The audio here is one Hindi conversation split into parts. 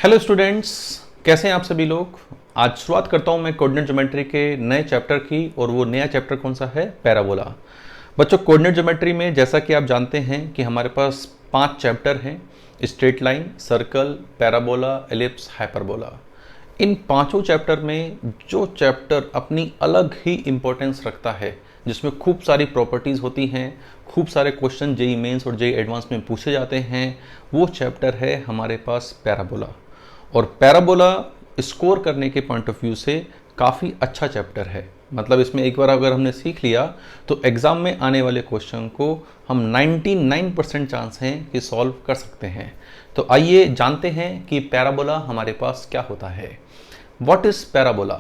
हेलो स्टूडेंट्स, कैसे हैं आप सभी लोग। आज शुरुआत करता हूं मैं कोऑर्डिनेट ज्योमेट्री के नए चैप्टर की, और वो नया चैप्टर कौन सा है? पैराबोला। बच्चों, कोऑर्डिनेट ज्योमेट्री में जैसा कि आप जानते हैं कि हमारे पास 5 चैप्टर हैं: straight line, circle, parabola, ellipse, hyperbola. इन पांचों चैप्टर में जो चैप्टर अपनी अलग ही इंपॉर्टेंस रखता है, जिसमें खूब सारी प्रॉपर्टीज़ होती हैं, खूब सारे क्वेश्चन जेई मेंस और जेई एडवांस में पूछे जाते हैं, वो चैप्टर है हमारे पास पैराबोला। और पैराबोला स्कोर करने के पॉइंट ऑफ व्यू से काफ़ी अच्छा चैप्टर है। मतलब इसमें एक बार अगर हमने सीख लिया तो एग्ज़ाम में आने वाले क्वेश्चन को हम 99% चांस हैं कि सॉल्व कर सकते हैं। तो आइए जानते हैं कि पैराबोला हमारे पास क्या होता है। What is parabola?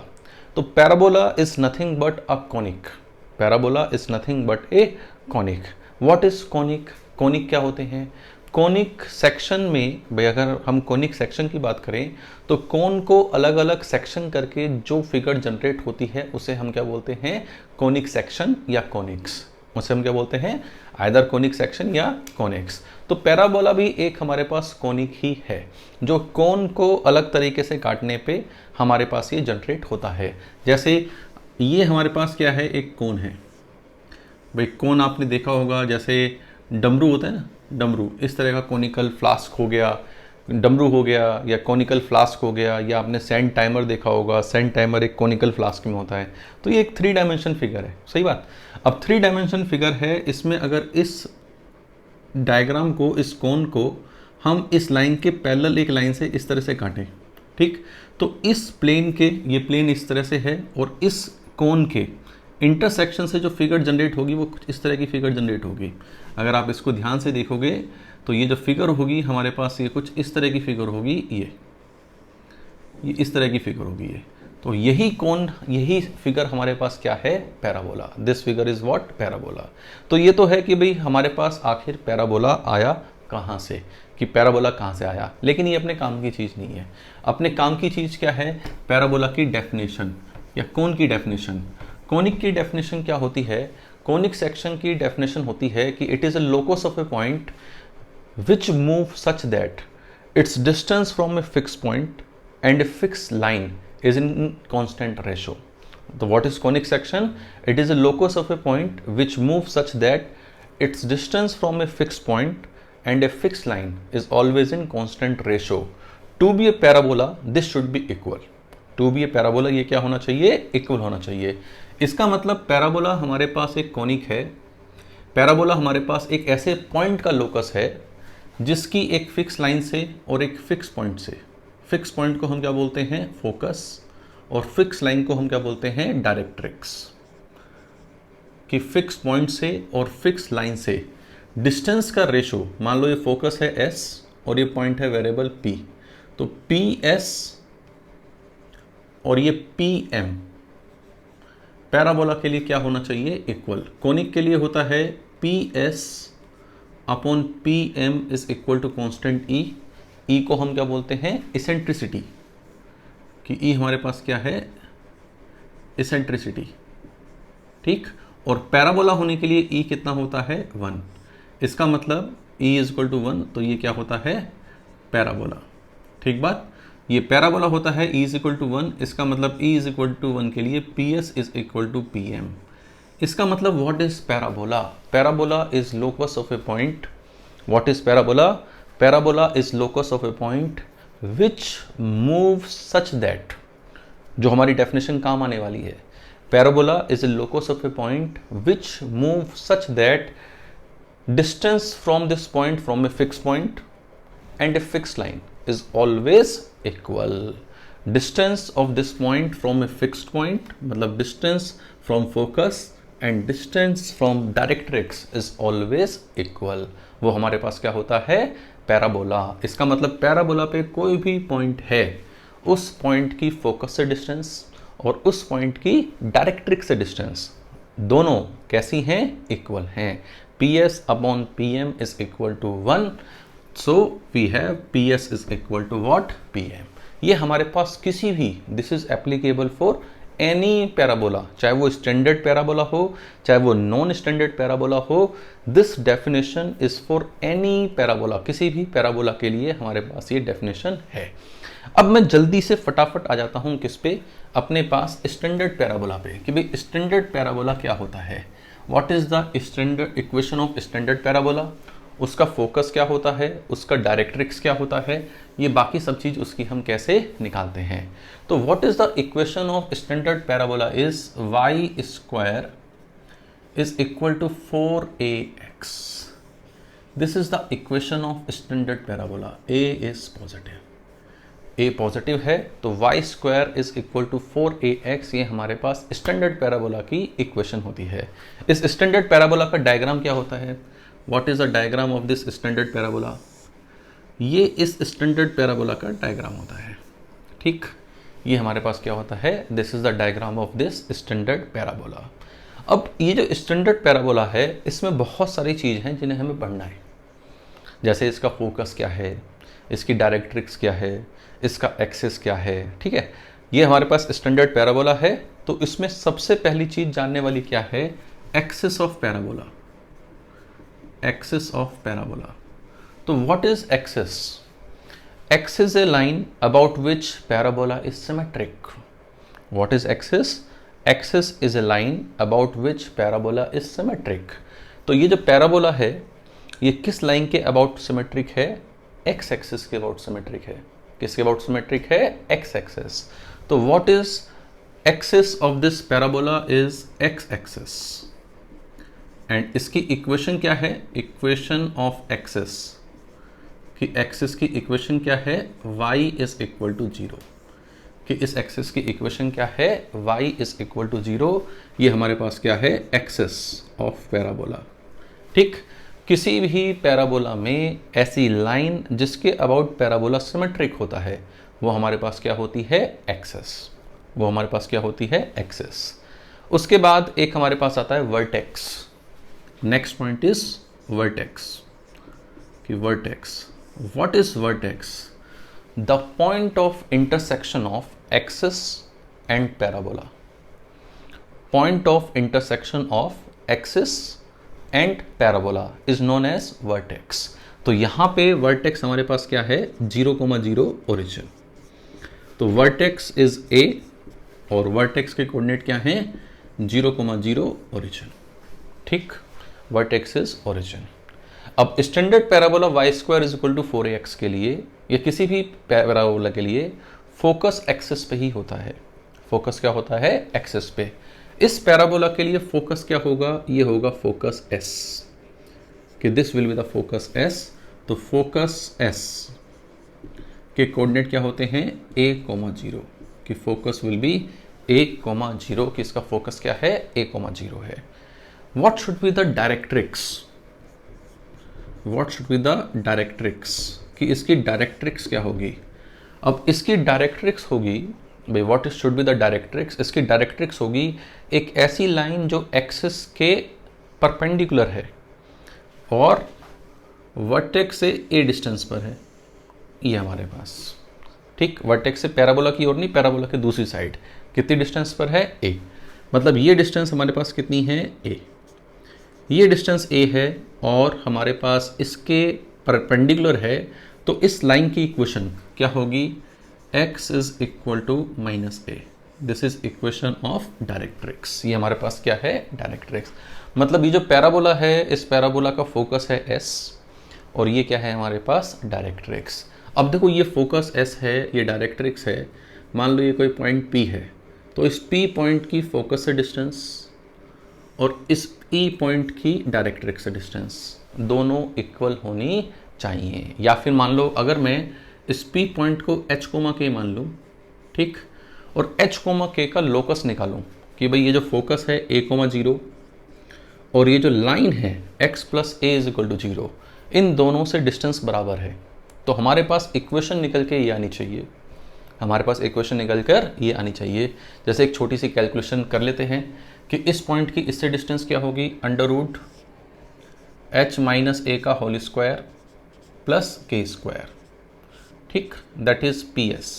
तो parabola is nothing but a conic. Parabola is nothing but a conic. What is conic? Conic क्या होते हैं? कॉनिक सेक्शन में भाई, अगर हम कॉनिक सेक्शन की बात करें तो कोन को अलग अलग सेक्शन करके जो फिगर जनरेट होती है उसे हम क्या बोलते हैं? कॉनिक सेक्शन या कॉनिक्स। उसे हम क्या बोलते हैं? आइदर कॉनिक सेक्शन या कॉनिक्स। तो पैराबोला भी एक हमारे पास कॉनिक ही है, जो कोन को अलग तरीके से काटने पे हमारे पास ये जनरेट होता है। जैसे ये हमारे पास क्या है? एक कोन है भाई। कोन आपने देखा होगा, जैसे डमरू होता है ना, डमरू, इस तरह का कॉनिकल फ्लास्क हो गया, डमरू हो गया, या कॉनिकल फ्लास्क हो गया, या आपने सैंड टाइमर देखा होगा। सैंड टाइमर एक कॉनिकल फ्लास्क में होता है। तो ये एक 3 डायमेंशन फिगर है, सही बात। अब 3 डायमेंशन फिगर है, इसमें अगर इस डायग्राम को, इस कोन को हम इस लाइन के पैरेलल एक लाइन से इस तरह से काटें, ठीक, तो इस प्लेन के, ये प्लेन इस तरह से है, और इस कोन के इंटरसेक्शन से जो फिगर जनरेट होगी वो कुछ इस तरह की फिगर जनरेट होगी। अगर आप इसको ध्यान से देखोगे तो ये जो फिगर होगी हमारे पास, ये कुछ इस तरह की फिगर होगी। ये इस तरह की फिगर होगी। ये तो यही कोन, यही फिगर हमारे पास क्या है? Parabola. This figure is what? Parabola. तो ये तो है कि भाई हमारे पास आखिर पैराबोला आया कहाँ से, कि पैराबोला कहाँ से आया। लेकिन ये अपने काम की चीज़ नहीं है। अपने काम की चीज़ क्या है? पैराबोला की डेफिनेशन या कोन की डेफिनेशन। कोनिक की डेफिनेशन क्या होती है? कोनिक सेक्शन की डेफिनेशन होती है कि it is a locus of a point which move such that its distance from a fixed point and a fixed line is in constant ratio. So what is conic section? It is a locus of a point which moves such that its distance from a fixed point and a fixed line is always in constant ratio. To be a parabola, this should be equal. To be a parabola, ये क्या होना चाहिए? इक्वल होना चाहिए। इसका मतलब पैराबोला हमारे पास एक कॉनिक है। पैराबोला हमारे पास एक ऐसे पॉइंट का लोकस है जिसकी एक फिक्स लाइन से और एक फिक्स पॉइंट से, फिक्स पॉइंट को हम क्या बोलते हैं? फोकस, और फिक्स लाइन को हम क्या बोलते हैं? डायरेक्ट्रिक्स। कि फिक्स पॉइंट से और फिक्स लाइन से डिस्टेंस का रेशो, मान लो ये फोकस है s और ये पॉइंट है वेरिएबल p, तो ps और ये pm पैराबोला के लिए क्या होना चाहिए? इक्वल। कोनिक के लिए होता है ps upon P M is equal to constant e. E को हम क्या बोलते हैं? इसेंट्रिसिटी। कि ई हमारे पास क्या है? इसेंट्रिसिटी, ठीक। और पैराबोला होने के लिए ई कितना होता है? 1। इसका मतलब ई इज इक्वल टू 1, तो ये क्या होता है? पैराबोला, ठीक बात। ये पैराबोला होता है ई इज इक्वल टू 1। इसका मतलब ई इज इक्वल टू 1 के लिए P S is equal to P M. इसका मतलब what is parabola? Parabola is locus of a point. What is parabola? Parabola is locus of a point which move such that, जो हमारी डेफिनेशन काम आने वाली है। Parabola is a locus of a point which move such that distance from this point from a fix point and a fix line is always equal. Distance of this point from a fixed point, मतलब distance from focus and distance from directrix is always equal. वो हमारे पास क्या होता है? पैराबोला। इसका मतलब पैराबोला पे कोई भी पॉइंट है, उस पॉइंट की फोकस से डिस्टेंस और उस पॉइंट की डायरेक्ट्रिक्स से डिस्टेंस दोनों कैसी हैं? इक्वल हैं। P S upon P M is equal to 1, so we have P S is equal to what? P M. ये हमारे पास किसी भी, this is applicable for any parabola, चाहे वो स्टैंडर्ड पैराबोला हो चाहे वो नॉन स्टैंडर्ड पैराबोला हो, this definition is for any parabola, किसी भी पैराबोला के लिए हमारे पास ये डेफिनेशन है। अब मैं जल्दी से फटाफट आ जाता हूं किस पे, अपने पास स्टैंडर्ड पैराबोला पे, कि भाई स्टैंडर्ड पैराबोला क्या होता है, what is the standard equation of standard parabola, उसका फोकस क्या होता है, उसका डायरेक्ट्रिक्स क्या होता है, ये बाकी सब चीज उसकी हम कैसे निकालते हैं। तो what is the equation of standard parabola is y square is equal to 4ax। This is the equation of standard parabola. a is positive, a positive है तो y square is equal to 4ax, ये हमारे पास स्टैंडर्ड पैराबोला की इक्वेशन होती है। इस स्टैंडर्ड पैराबोला का डायग्राम क्या होता है, what is the diagram of this standard parabola, ये इस स्टैंडर्ड पैराबोला का डायग्राम होता है। ठीक, ये हमारे पास क्या होता है, this is the diagram of this standard parabola. अब ये जो स्टैंडर्ड पैराबोला है इसमें बहुत सारी चीज़ हैं जिन्हें हमें पढ़ना है, जैसे इसका फोकस क्या है, इसकी डायरेक्ट्रिक्स क्या है, इसका एक्सिस क्या है। ठीक है, ये हमारे पास स्टैंडर्ड पैराबोला है, तो इसमें सबसे पहली चीज जानने वाली क्या है, axis of parabola. Axis of parabola, तो what is axis, axis a line about which parabola is symmetric. What is axis, axis is a line about which parabola is symmetric. तो ये जो पैराबोला है ये किस लाइन के अबाउट सिमेट्रिक है, एक्स एक्सिस के अबाउट सिमेट्रिक है। किसके अबाउट सिमेट्रिक है, एक्स एक्सिस। तो what is axis of this parabola is x axis, and इसकी इक्वेशन क्या है, इक्वेशन ऑफ एक्सिस कि एक्सिस की इक्वेशन क्या है, y इज इक्वल टू 0, कि इस एक्सिस की इक्वेशन क्या है, y इज इक्वल टू 0। ये हमारे पास क्या है, एक्सिस ऑफ पैराबोला। ठीक, किसी भी पैराबोला में ऐसी लाइन जिसके अबाउट पैराबोला सिमेट्रिक होता है वो हमारे पास क्या होती है, एक्सिस, वो हमारे पास क्या होती है, एक्सिस। उसके बाद एक हमारे पास आता है vertex. Next point is vertex, कि vertex, what is vertex, the point of intersection of axis and parabola. Point of intersection of axis and parabola is known as vertex. तो यहां पे वर्टेक्स हमारे पास क्या है, 0,0 ओरिजिन। तो वर्टेक्स इज ए और वर्टेक्स के कोऑर्डिनेट क्या हैं, 0,0 ओरिजिन। ठीक, वर्टेक्स इज ओरिजिन। अब standard parabola y square is equal to 4ax के लिए या किसी भी पैराबोला के लिए फोकस एक्सिस पे ही होता है। फोकस क्या होता है, एक्सिस पे। इस पैराबोला के लिए फोकस क्या होगा, ये होगा फोकस s, कि this will be the focus s। तो फोकस s के कोऑर्डिनेट क्या होते हैं, a,0, कि फोकस विल बी a,0, कि इसका फोकस क्या है, a,0 है। What should be the directrix, what should be the directrix, कि इसकी डायरेक्ट्रिक्स क्या होगी। अब इसकी डायरेक्ट्रिक्स होगी, भाई what is should be the directrix, इसकी डायरेक्ट्रिक्स होगी एक ऐसी लाइन जो एक्सिस के परपेंडिकुलर है और वर्टेक्स से ए डिस्टेंस पर है, ये हमारे पास। ठीक, वर्टेक्स से पैराबोला की ओर नहीं, पैराबोला के दूसरी साइड कितनी डिस्टेंस पर है, ए। मतलब ये डिस्टेंस हमारे पास कितनी है, ए। ये डिस्टेंस ए है और हमारे पास इसके परपेंडिकुलर है, तो इस लाइन की इक्वेशन क्या होगी, x is equal to -a। This is equation of directrix. ये हमारे पास क्या है, डायरेक्ट्रिक्स। मतलब ये जो पैराबोला है, इस पैराबोला का फोकस है s और ये क्या है हमारे पास, डायरेक्ट्रिक्स। अब देखो ये फोकस s है, ये डायरेक्ट्रिक्स है। मान लो ये कोई पॉइंट p है, तो इस p पॉइंट की फोकस से डिस्टेंस और इस e पॉइंट की डायरेक्ट्रिक्स से डिस्टेंस दोनों इक्वल होनी चाहिए। या फिर मान लो अगर मैं इस P पॉइंट को h,k मान लूँ, ठीक, और h,k का लोकस निकालूं कि भाई ये जो फोकस है a,0 और ये जो लाइन है x plus a is equal to 0, इन दोनों से डिस्टेंस बराबर है, तो हमारे पास इक्वेशन निकल के ये आनी चाहिए, हमारे पास इक्वेशन निकल कर ये आनी चाहिए। जैसे एक छोटी सी कैलकुलेशन कर लेते हैं कि इस पॉइंट की इससे डिस्टेंस क्या होगी, √ h माइनस a का whole square plus k square, ठीक, दैट इज PS।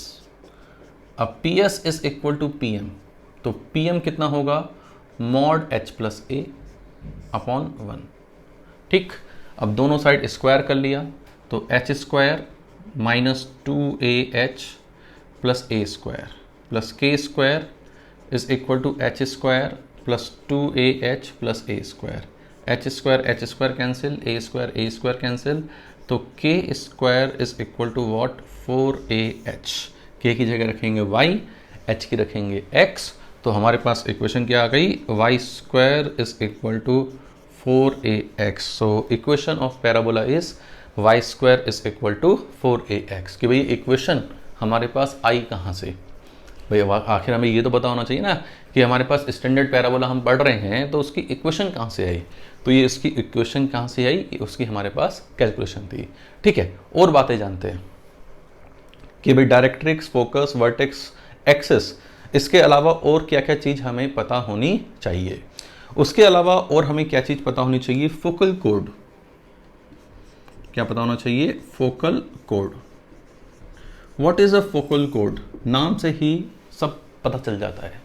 अब PS is equal to PM, तो PM कितना होगा, mod H plus a upon 1। ठीक, अब दोनों साइड स्क्वायर कर लिया तो H square minus 2AH plus a square plus k square is equal to H square plus 2AH plus a square. H square cancel, a square cancel, तो k square is equal to what, 4AH। के की जगह रखेंगे y, h की रखेंगे x, तो हमारे पास इक्वेशन क्या आ गई, y square is equal to 4AX। So equation of parabola is y square is equal to 4AX। कि भाई इक्वेशन हमारे पास आई कहाँ से, भाई आखिर हमें ये तो पता होना चाहिए ना कि हमारे पास स्टैंडर्ड पैराबोला हम पढ़ रहे हैं तो उसकी इक्वेशन कहाँ से आई। तो ये इसकी इक्वेशन कहाँ से आई, उसकी हमारे पास कैलकुलेशन थी। ठीक है, और बातें जानते हैं कि भाई डायरेक्ट्रिक्स, फोकस, वर्टेक्स, एक्सिस, इसके अलावा और क्या क्या चीज़ हमें पता होनी चाहिए। उसके अलावा और हमें क्या चीज़ पता होनी चाहिए, फोकल कोड। क्या पता होना चाहिए, focal code. What is a focal code, नाम से ही सब पता चल जाता है।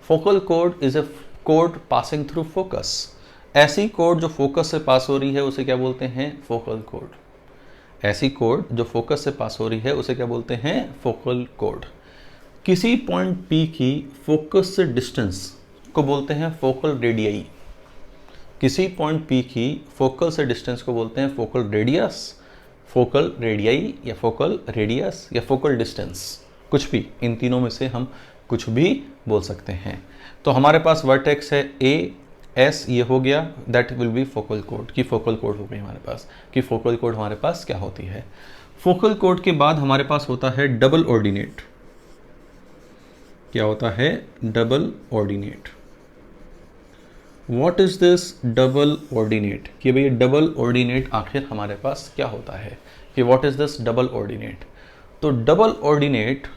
Focal code is a code passing through focus. ऐसी कोड जो फोकस से पास हो रही है उसे क्या बोलते हैं, फोकल कोड। ऐसी कोड जो फोकस से पास हो रही है उसे क्या बोलते हैं, फोकल कोड। किसी पॉइंट P की फोकस से डिस्टेंस को बोलते हैं फोकल रेडियई। किसी पॉइंट P की फोकल से डिस्टेंस को बोलते हैं फोकल रेडियस, फोकल रेडियई या फोकल रेडियस या फोकल डिस्टेंस, कुछ भी, इन तीनों में से हम कुछ भी बोल सकते हैं। तो हमारे पास वर्टेक्स है AS, ये हो गया, that will be focal code की फोकल कोड हो गई हमारे पास, कि फोकल कोड हमारे पास क्या होती है। फोकल कोड के बाद हमारे पास होता है डबल ऑर्डिनेट। क्या होता है, double ordinate. What is this double ordinate, कि भाई डबल ऑर्डिनेट आखिर हमारे पास क्या होता है, कि what is this double ordinate. तो डबल ऑर्डिनेट,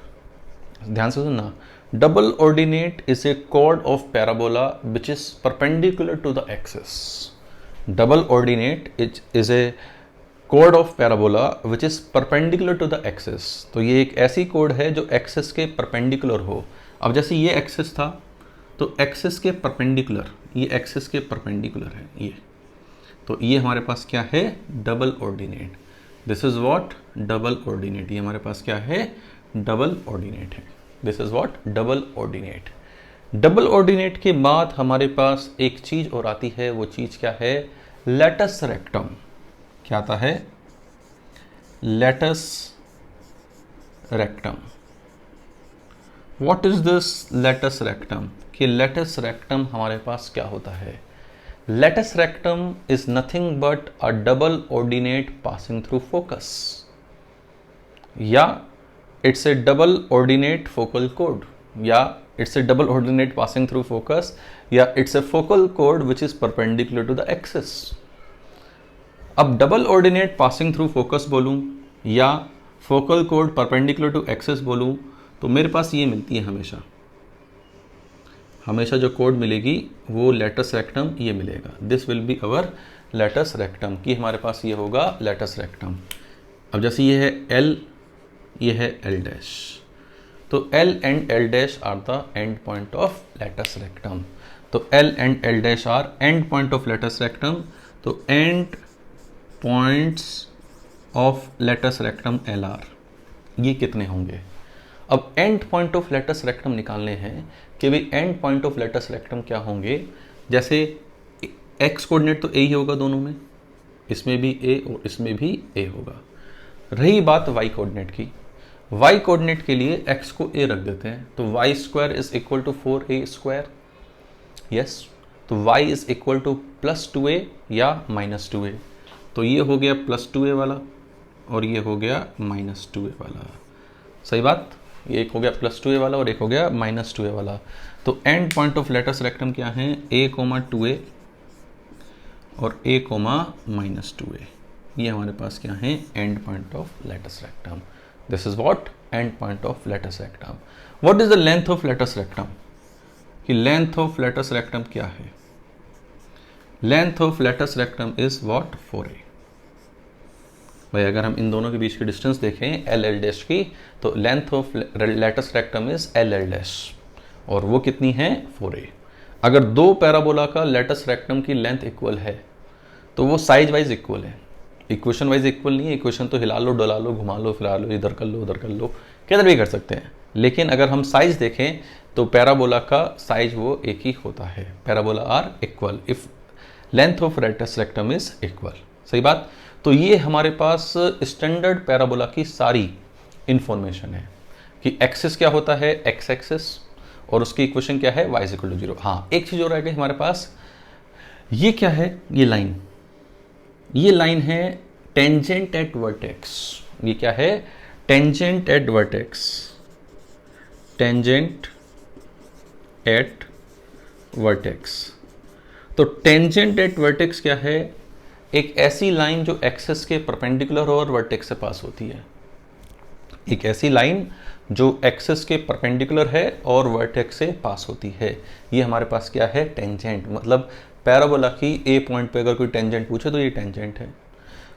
ध्यान से सुनना, double ordinate is a chord of parabola which is perpendicular to the axis. Double ordinate is a chord of parabola which is perpendicular to the axis. तो ये एक ऐसी कोड है जो एक्सिस के परपेंडिकुलर हो। अब जैसे ये एक्सिस था तो एक्सिस के परपेंडिकुलर, ये एक्सिस के परपेंडिकुलर है ये, तो ये हमारे पास क्या है, double ordinate. This is what, double ordinate. ये हमारे पास क्या है, डबल ऑर्डिनेट है। This is what, double ordinate. Double ordinate के बाद हमारे पास एक चीज और आती है, वो चीज क्या है, लेटस रेक्टम। क्या आता है, latus rectum. What is this latus rectum, कि लेटस रेक्टम हमारे पास क्या होता है। Latus rectum is nothing but a double ordinate passing through focus, या it's a double ordinate focal कोड, या it's a double ordinate passing through focus, या इट्स ए फोकल कोड which is perpendicular to the axis. अब double ordinate passing through focus बोलूं या फोकल कोड परपेंडिकुलर टू एक्सिस बोलूं, तो मेरे पास ये मिलती है हमेशा, हमेशा जो कोड मिलेगी वो लेटस रेक्टम ये मिलेगा। This will be our latus rectum, कि हमारे पास ये होगा लेटस रेक्टम। अब जैसे ये है L, ये है L डैश, तो L and L dash are the end point of latus rectum. तो L and L dash are end point of latus rectum. तो end points of latus rectum LR, ये कितने होंगे। अब end point of latus rectum निकालने हैं कि भाई end point of latus rectum क्या होंगे। जैसे एक्स कोऑर्डिनेट तो ए ही होगा दोनों में, इसमें भी ए और इसमें भी ए होगा। रही बात वाई कोऑर्डिनेट की, वाई कोऑर्डिनेट के लिए एक्स को ए रख देते हैं, तो y square is equal to 4a square. Yes, तो y is equal to plus 2a या माइनस 2a। तो ये हो गया प्लस 2a वाला और ये हो गया माइनस 2a वाला। सही बात, ये एक हो गया प्लस 2a वाला और एक हो गया माइनस 2a वाला। तो end point of latus rectum क्या है, a, 2a और a, माइनस 2a। ये हमारे पास क्या है, end point of latus rectum. This is what, end point of latus rectum. What is the length of latus rectum, कि लेंथ ऑफ लेटस रेक्टम क्या है। Length of latus rectum is what, 4a। भाई अगर हम इन दोनों के बीच की डिस्टेंस देखें एल एल डैश की, तो length of latus rectum is L L dash. और वो कितनी है 4a। अगर दो पैराबोला का लेटस रेक्टम की लेंथ इक्वल है तो वो साइज वाइज इक्वल है, इक्वेशन वाइज इक्वल नहीं है। इक्वेशन तो हिला लो, डुला लो, घुमा लो, फिरा लो, इधर कर लो, उधर कर लो, किधर भी कर सकते हैं। लेकिन अगर हम साइज देखें तो पैराबोला का साइज वो एक ही होता है। Parabola are equal if length of latus rectum is equal. सही बात। तो ये हमारे पास स्टैंडर्ड पैराबोला की सारी इंफॉर्मेशन है कि एक्सिस क्या होता है, एक्स एक्सिस, और उसकी इक्वेशन क्या है, y इक्वल टू 0। हाँ, एक चीज और रह गई हमारे पास, ये क्या है, ये लाइन, ये लाइन है टेंजेंट एट वर्टेक्स। ये क्या है, tangent at vertex, tangent at vertex. तो टेंजेंट एट वर्टेक्स क्या है, एक ऐसी लाइन जो एक्सिस के परपेंडिकुलर और वर्टेक्स से पास होती है। एक ऐसी लाइन जो एक्सिस के परपेंडिकुलर है और वर्टेक्स से पास होती है, ये हमारे पास क्या है, टेंजेंट। मतलब पैराबोला की ए पॉइंट पे अगर कोई टेंजेंट पूछे तो ये टेंजेंट है।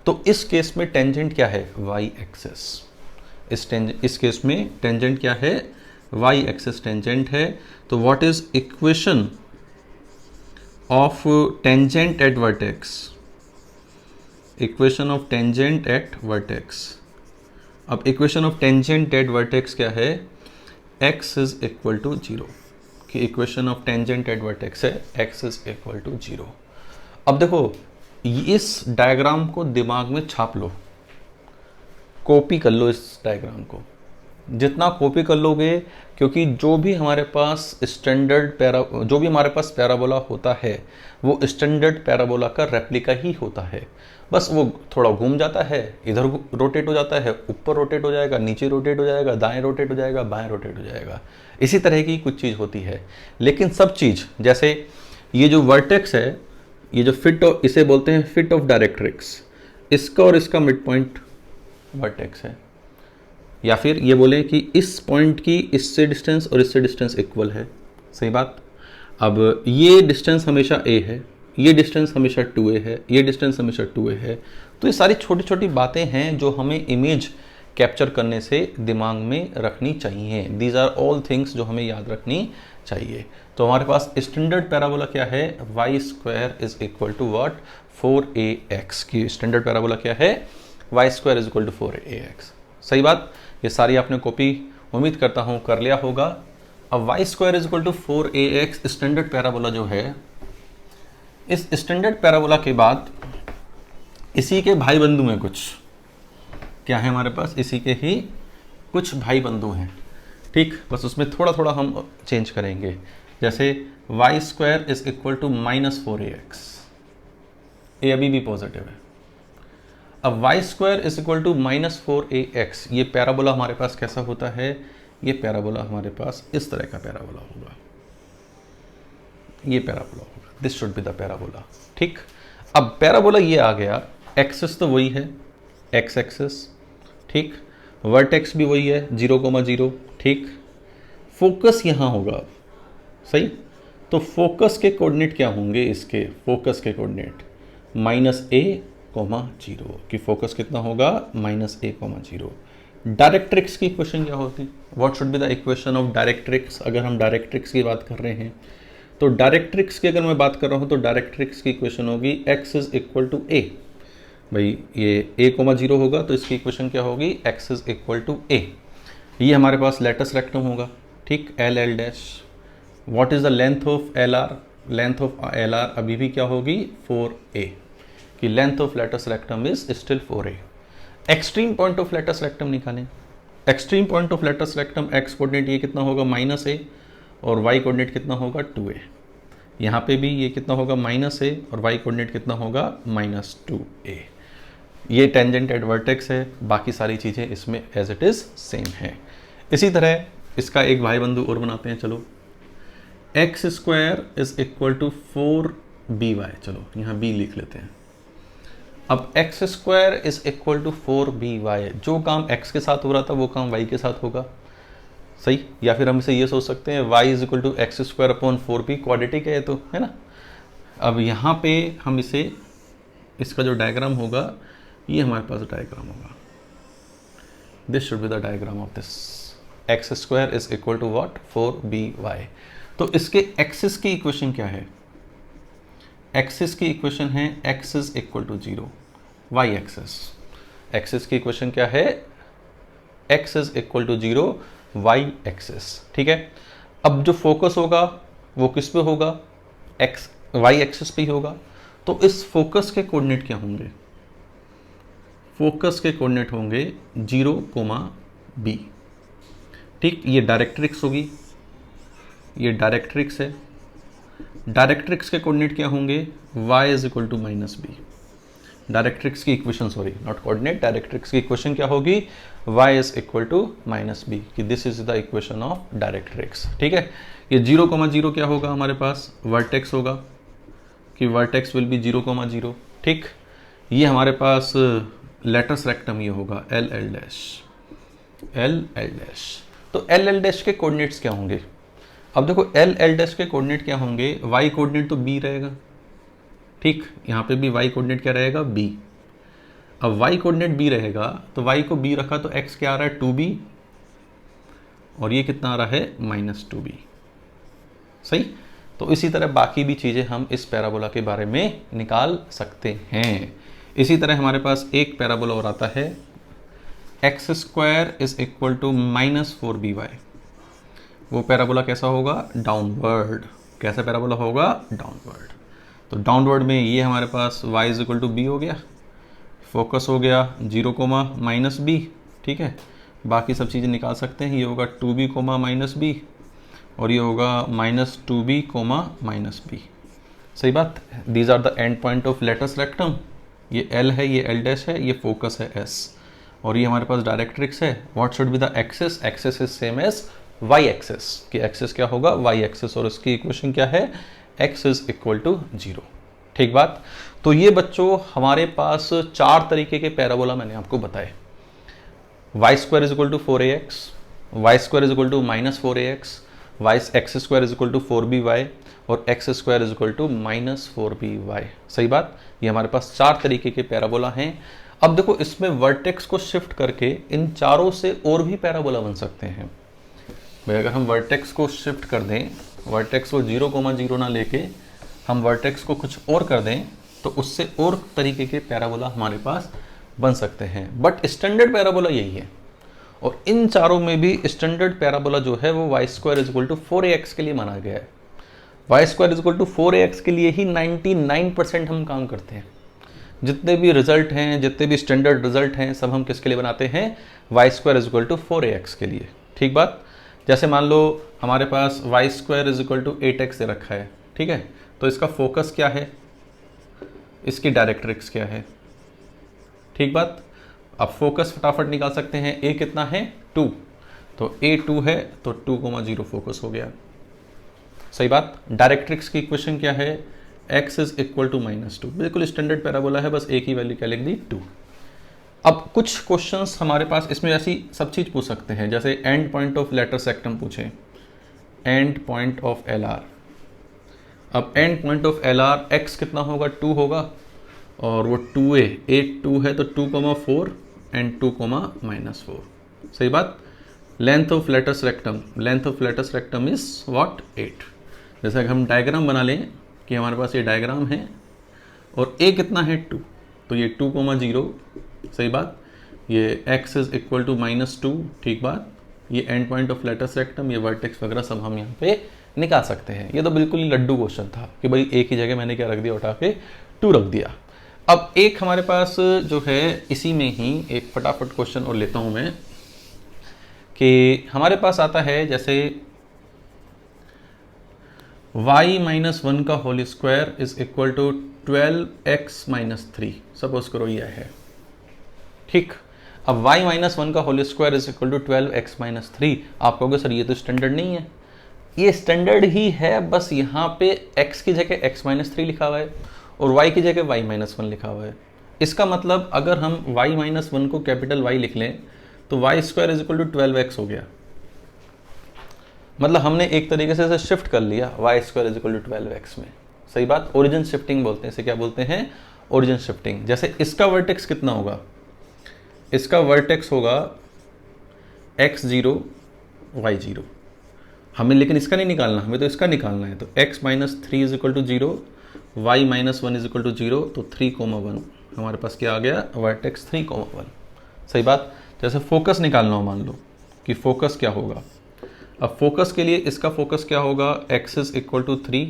तो इस केस में टेंजेंट क्या है, वाई एक्सिस। इस केस में टेंजेंट क्या है, वाई एक्सिस टेंजेंट है। तो what is equation of tangent at vertex, equation of tangent at vertex. अब equation of tangent at vertex क्या है, x इज इक्वल टू 0, कि equation of tangent at vertex है x इज इक्वल टू 0। अब देखो, इस डायग्राम को दिमाग में छाप लो, कॉपी कर लो इस डायग्राम को, जितना कॉपी कर लोगे, क्योंकि जो भी हमारे पास हमारे पास पैराबोला होता है वो स्टैंडर्ड पैराबोला का रेप्लिका ही होता है। बस वो थोड़ा घूम जाता है, इधर रोटेट हो जाता है, ऊपर रोटेट हो जाएगा, नीचे रोटेट हो जाएगा, दाएं रोटेट हो जाएगा, बाएं रोटेट हो जाएगा, इसी तरह की कुछ चीज़ होती है। लेकिन सब चीज़, जैसे ये जो वर्टेक्स है, ये जो इसे बोलते हैं फिट ऑफ डायरेक्ट्रिक्स, इसका और इसका मिड पॉइंट वर्टेक्स है। या फिर ये बोले कि इस पॉइंट की इससे डिस्टेंस और इससे डिस्टेंस इक्वल है। सही बात। अब ये डिस्टेंस हमेशा a है, ये डिस्टेंस हमेशा 2a है, ये डिस्टेंस हमेशा 2a है। तो ये सारी छोटी छोटी बातें हैं जो हमें इमेज कैप्चर करने से दिमाग में रखनी चाहिए। दीज आर ऑल थिंग्स जो हमें याद रखनी चाहिए। तो हमारे पास स्टैंडर्ड पैराबोला क्या है, y square is equal to what, 4ax की स्टैंडर्ड पैराबोला क्या है, y square is equal to 4ax। सही बात। ये सारी आपने कॉपी उम्मीद करता हूँ कर लिया होगा। अब y square is equal to 4ax standard parabola जो है, इस स्टैंडर्ड पैराबोला के बाद इसी के भाई बंधु हैं कुछ, क्या है हमारे पास, इसी के ही कुछ भाई बंधु हैं। ठीक, बस उसमें थोड़ा थोड़ा हम चेंज करेंगे। जैसे y square is equal to -4ax, ये अभी भी पॉजिटिव है। अब y square is equal to -4ax, ये पैराबोला हमारे पास कैसा होता है, ये पैराबोला हमारे पास इस तरह का पैराबोला होगा, ये पैराबोला होगा, this should be the parabola. ठीक, अब पैराबोला ये आ गया, एक्सिस तो वही है, एक्स एक्सिस, ठीक, वर्टेक्स भी वही है 0,0, ठीक, फोकस यहाँ होगा। सही। तो फोकस के कोऑर्डिनेट क्या होंगे, इसके फोकस के कोऑर्डिनेट -a,0, कि फोकस कितना होगा, -a,0। डायरेक्ट्रिक्स की इक्वेशन क्या होती, what should be the equation of directrix. अगर हम डायरेक्ट्रिक्स की बात कर रहे हैं तो डायरेक्ट्रिक्स की अगर मैं बात कर रहा हूँ तो डायरेक्ट्रिक्स की इक्वेशन होगी x is equal to a। भाई ये a,0 होगा तो इसकी इक्वेशन क्या होगी, x is equal to a। ये हमारे पास लेटस रेक्टम होगा, ठीक, l dash. What is the length of LR, length of LR अभी भी क्या होगी, 4a, कि length of latus rectum is still 4a। Extreme point of latus rectum निकालें। Extreme point of latus rectum x coordinate ये कितना होगा, -a, और y कोऑर्डिनेट कितना होगा, 2a। यहाँ पे भी ये कितना होगा, -a, और y कोऑर्डिनेट कितना होगा, -2a। ये टेंजेंट एट वर्टेक्स है, बाकी सारी चीज़ें इसमें एज इट इज़ सेम है। इसी तरह इसका एक भाई बंधु और बनाते हैं। चलो, x square is equal to 4by, चलो यहाँ b लिख लेते हैं। अब x square is equal to 4by, जो काम x के साथ हो रहा था वो काम y के साथ होगा। सही। या फिर हम इसे ये सोच सकते हैं y is equal to x square upon 4b, quadratic है तो, है ना। अब यहाँ पे हम इसे, इसका जो डायग्राम होगा ये हमारे पास डायग्राम होगा, this should be the diagram of this. X square is equal to what 4by। तो इसके एक्सिस की इक्वेशन क्या है? एक्सिस की इक्वेशन है x is equal to 0, y axis की इक्वेशन क्या है? X is equal to 0, y axis. ठीक है, अब जो फोकस होगा वो किस पे होगा? एक्स वाई एक्सिस पे ही होगा। तो इस फोकस के कोऑर्डिनेट क्या होंगे? फोकस के कोऑर्डिनेट होंगे 0, b। ठीक, ये डायरेक्ट्रिक्स होगी, ये डायरेक्ट्रिक्स है। डायरेक्ट्रिक्स के कोऑर्डिनेट क्या होंगे? y is equal to -b। Directrix की equation, sorry not coordinate, directrix की इक्वेशन क्या होगी? y is equal to -b, कि this is the equation of directrix. ठीक है, ये 0, क्या होगा हमारे पास? वर्टेक्स होगा, कि वर्टेक्स विल बी 0, ठीक। ये हमारे पास लेटस रेक्टम ये होगा एल एल डैश। तो एल एल डैश के कोऑर्डिनेट्स क्या होंगे? अब देखो एल एल डैश के कोऑर्डिनेट क्या होंगे? y कोऑर्डिनेट तो b रहेगा, ठीक, यहाँ पे भी y कोऑर्डिनेट क्या रहेगा? b। अब y कोऑर्डिनेट b रहेगा, तो y को b रखा तो x क्या आ रहा है? 2b, और ये कितना आ रहा है? -2b। सही। तो इसी तरह बाकी भी चीज़ें हम इस पैराबोला के बारे में निकाल सकते हैं। इसी तरह हमारे पास एक पैराबोला और आता है, x square is equal to -4by। वो पैराबोला कैसा होगा? डाउनवर्ड। कैसा पैराबोला होगा? डाउनवर्ड। तो डाउनवर्ड में ये हमारे पास y is equal to b हो गया, फोकस हो गया 0, -b। ठीक है, बाकी सब चीज़ें निकाल सकते हैं। ये होगा 2b, -b, और ये होगा -2b, -b। सही बात। These are the end point of latus rectum. ये L है, ये L डैश है, ये फोकस है S, और ये हमारे पास डायरेक्ट्रिक्स है। What should be the axis? Axis is same as y axis, कि एक्सिस क्या होगा? y एक्सिस, और इसकी इक्वेशन क्या है? x is equal to 0। ठीक बात। तो ये बच्चों हमारे पास 4 तरीके के पैराबोला मैंने आपको बताए। y² is equal to 4ax, y² is equal to -4ax, x square is equal to 4by, और x square is equal to -4by। सही बात। ये हमारे पास 4 तरीके के पैराबोला हैं। अब देखो इसमें वर्टेक्स को शिफ्ट करके इन चारों से और भी पैराबोला बन सकते हैं। भाई अगर हम वर्टेक्स को शिफ्ट कर दें, वर्टेक्स को 0, ना लेके हम वर्टेक्स को कुछ और कर दें, तो उससे और तरीके के पैराबोला हमारे पास बन सकते हैं। बट स्टैंडर्ड पैराबोला यही है, और इन चारों में भी स्टैंडर्ड पैराबोला जो है वो y² is equal to 4ax के लिए माना गया है। y² is equal to 4ax के लिए ही 99% हम काम करते हैं। जितने भी रिजल्ट हैं, जितने भी स्टैंडर्ड रिजल्ट हैं, सब हम किसके लिए बनाते हैं? y² is equal to 4ax के लिए। ठीक बात। जैसे मान लो हमारे पास y² is equal to 8x दे रखा है, ठीक है, तो इसका फोकस क्या है? इसकी डायरेक्ट्रिक्स क्या है? ठीक बात। अब फोकस फटाफट निकाल सकते हैं। a कितना है? 2, तो a 2 है, तो 2,0 फोकस हो गया। सही बात। डायरेक्ट्रिक्स की इक्वेशन क्या है? x is equal to -2। बिल्कुल स्टैंडर्ड पैराबोला है, बस एक ही वैल्यू क्या लिख दी? 2। अब कुछ क्वेश्चंस हमारे पास इसमें ऐसी सब चीज़ पूछ सकते हैं, जैसे एंड पॉइंट ऑफ लेटर सेक्टम पूछें, एंड पॉइंट ऑफ LR। अब end point of LR x कितना होगा? 2 होगा, और वो 2a 2 है, तो 2,4 एंड 2,-4। सही बात। Length of latus rectum, length of latus rectum is what? 8। जैसे अगर हम डायग्राम बना लें कि हमारे पास ये डायग्राम है, और a कितना है? 2, तो ये 2,0। सही बात। ये x इज इक्वल टू -2। ठीक बात। ये end point of latus rectum, ये वर्टेक्स वगैरह सब हम यहाँ पे निकाल सकते हैं। ये तो बिल्कुल ही लड्डू क्वेश्चन था कि भाई एक ही जगह मैंने क्या रख दिया? उठा के 2 रख दिया। अब एक हमारे पास जो है इसी में ही एक फटाफट क्वेश्चन और लेता हूं मैं, कि हमारे पास आता है जैसे y-1 का whole square is equal to 12x-3। Suppose करो ये है, ठीक। अब y-1 का whole square is equal to 12x-3। आप कहोगे सर ये तो स्टैंडर्ड नहीं है। ये स्टैंडर्ड ही है, बस यहाँ पे x की जगह x-3 लिखा हुआ है और y की जगह y-1 लिखा हुआ है। इसका मतलब अगर हम y-1 को कैपिटल Y लिख लें तो y² is equal to 12x हो गया। मतलब हमने एक तरीके से इसे शिफ्ट कर लिया y² is equal to 12x में। सही बात। ओरिजिन शिफ्टिंग बोलते हैं इसे। क्या बोलते हैं? Origin shifting. जैसे इसका वर्टेक्स कितना होगा? इसका वर्टेक्स होगा x0, y 0। हमें लेकिन इसका नहीं निकालना, हमें तो इसका निकालना है। तो x minus 3 is equal to 0, y minus 1 is equal to 0, तो 3,1 हमारे पास क्या आ गया, वर्टेक्स 3,1। सही बात। जैसे फोकस निकालना हो, मान लो कि फोकस क्या होगा। अब फोकस के लिए इसका फोकस क्या होगा, x is equal to 3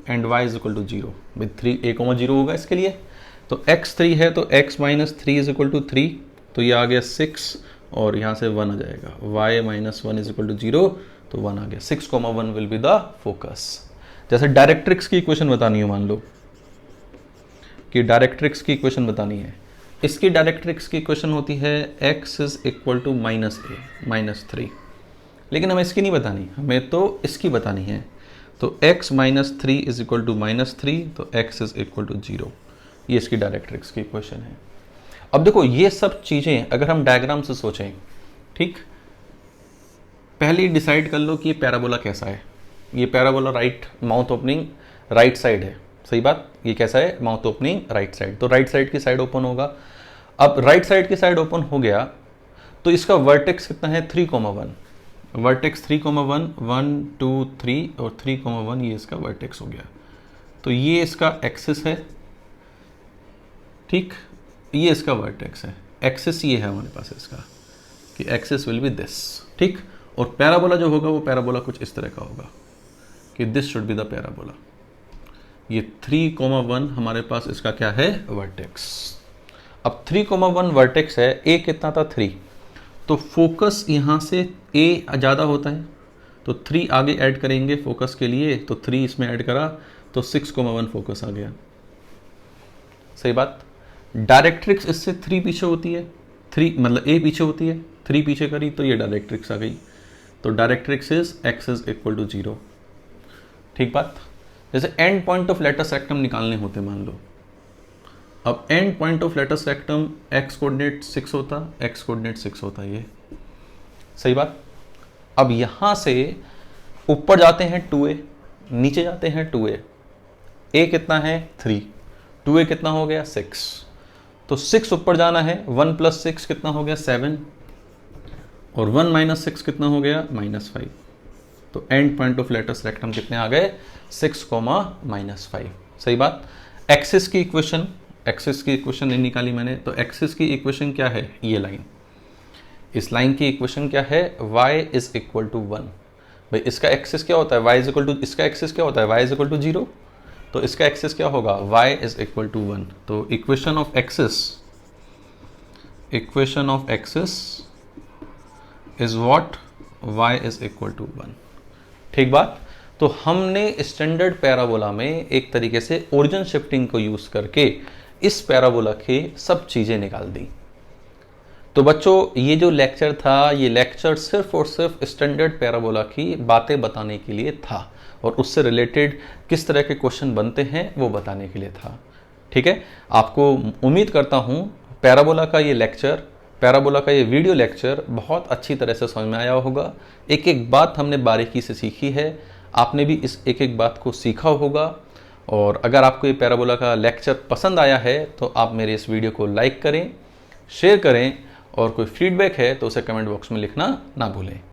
and y is equal to 0। भाई 3,0 होगा इसके लिए। तो x 3 है तो x minus 3 is equal to 3, तो ये आ गया 6 और यहाँ से 1 आ जाएगा। y minus 1 is equal to 0, तो 1 आ गया। 6,1 विल बी द फोकस। जैसे डायरेक्ट्रिक्स की इक्वेशन बतानी है, मान लो कि डायरेक्ट्रिक्स की इक्वेशन बतानी है। इसकी डायरेक्ट्रिक्स की इक्वेशन होती है x is equal to minus a minus 3, लेकिन हमें इसकी नहीं बतानी, हमें तो इसकी बतानी है। तो x minus 3 is equal to minus 3, तो x इज इक्वल टू 0। ये इसकी डायरेक्ट्रिक्स की इक्वेशन है। अब देखो ये सब चीज़ें अगर हम डायग्राम से सोचें, ठीक, पहले डिसाइड कर लो कि ये पैराबोला कैसा है। ये parabola right mouth opening right side है। सही बात। ये कैसा है, माउथ ओपनिंग राइट साइड, तो राइट साइड की साइड ओपन होगा। अब राइट साइड की साइड ओपन हो गया तो इसका वर्टेक्स कितना है, 3,1। वर्टेक्स 3,1, 1 2 3 और 3,1 ये इसका वर्टेक्स हो गया। तो ये इसका एक्सिस है, ठीक, ये इसका वर्टेक्स है। एक्सिस ये है हमारे पास इसका, कि एक्सिस विल बी दिस, ठीक। और पैराबोला जो होगा वो पैराबोला कुछ इस तरह का होगा कि this should be the parabola. ये 3,1 हमारे पास इसका क्या है, वर्टेक्स। अब 3,1 वर्टेक्स है, ए कितना था, 3, तो फोकस यहाँ से ए ज़्यादा होता है तो 3 आगे ऐड करेंगे फोकस के लिए, तो 3 इसमें ऐड करा तो 6,1 फोकस आ गया। सही बात। डायरेक्ट्रिक्स इससे 3 पीछे होती है, 3 मतलब ए पीछे होती है, 3 पीछे करी तो ये डायरेक्ट्रिक्स आ गई। तो directrix is x is equal to 0। ठीक बात। जैसे end point of latus rectum निकालने होते मान लो, अब end point of latus rectum x coordinate 6 होता, x कोऑर्डिनेट 6 होता ये। सही बात। अब यहां से ऊपर जाते हैं 2a, नीचे जाते हैं 2a, a कितना है 3, 2a कितना हो गया 6, तो 6 ऊपर जाना है, 1 + 6 कितना हो गया 7, और 1 - 6 कितना हो गया -5। तो end point of latus rectum कितने आ गए 6, -5। सही बात। एक्सिस की इक्वेशन नहीं निकाली मैंने, तो एक्सिस की इक्वेशन क्या है, ये लाइन, इस लाइन की इक्वेशन क्या है, y इज इक्वल टू 1। भाई इसका एक्सिस क्या होता है, y इज इक्वल टू, इसका एक्सिस क्या होता है, y इज इक्वल टू 0, तो इसका एक्सिस क्या होगा, y इज इक्वल टू 1। तो equation of axis is what, y is equal to 1। ठीक बात। तो हमने स्टैंडर्ड पैराबोला में एक तरीके से ओरिजिन शिफ्टिंग को यूज करके इस पैराबोला की सब चीजें निकाल दी। तो बच्चों ये जो लेक्चर था, ये लेक्चर सिर्फ और सिर्फ स्टैंडर्ड पैराबोला की बातें बताने के लिए था, और उससे रिलेटेड किस तरह के क्वेश्चन बनते हैं वो बताने के लिए था। ठीक है। आपको उम्मीद करता हूँ पैराबोला का ये लेक्चर, पैराबोला का ये वीडियो लेक्चर बहुत अच्छी तरह से समझ में आया होगा। एक एक बात हमने बारीकी से सीखी है, आपने भी इस एक एक बात को सीखा होगा। और अगर आपको ये पैराबोला का लेक्चर पसंद आया है तो आप मेरे इस वीडियो को लाइक करें, शेयर करें, और कोई फीडबैक है तो उसे कमेंट बॉक्स में लिखना ना भूलें।